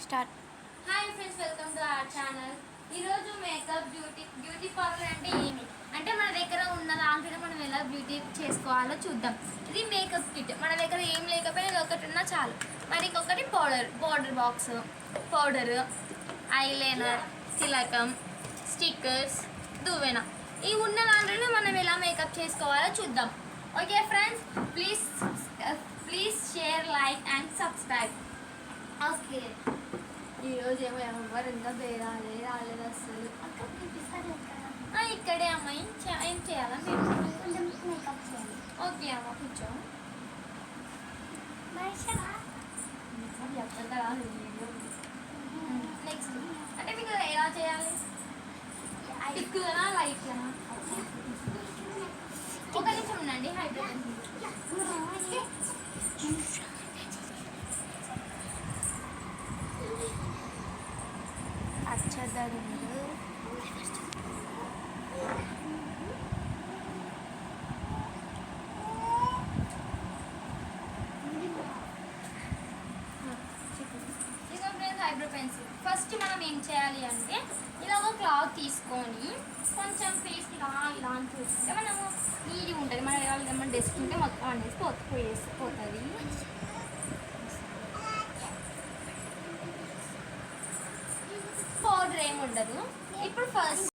Start. Hi friends, welcome to our channel. ఈరోజు makeup beauty parlour అంటే ఏమి అంటే మన దగ్గర ఉన్న దాంట్లో మనం ఎలా బ్యూటీ చేసుకోవాలో చూద్దాం. ఇది మేకప్ కిట్. మన దగ్గర ఏం లేకపోయినా ఇది ఒకటి ఉన్నా చాలు. మరి ఇంకొకటి పౌడర్ బాక్స్, పౌడర్, ఐలైనర్, తిలకం, స్టిక్కర్స్, దువ్వెన. ఈ ఉన్న దాంట్లో మనం ఎలా మేకప్ చేసుకోవాలో చూద్దాం. Okay friends, please share, like and subscribe. Okay, ఈరోజు ఏమో ఎవరు ఇంకా రాలేదు అసలు. ఇక్కడే అమ్మాయి ఏం చేయాలా మేము? ఓకే అమ్మ, కూర్చో. నెక్స్ట్ అంటే మీకు ఎలా చేయాలి? టిక్కునా లైట్నా? ఒక నిమిషం ఉండండి. హైడ్రోజన్ అచ్చదరులు ఐబ్రో పెన్సిల్. ఫస్ట్ మనం ఏం చేయాలి అంటే ఇలా ఒక క్లాత్ తీసుకొని కొంచెం ఫేస్ ఇలా అని చూసుకుంటే మనము నీట్గా ఉంటుంది. మన డెస్క్ ఉంటే మొత్తం అనేసి పోతుంది. పౌడర్ ఏమి ఉండదు. ఇప్పుడు ఫస్ట్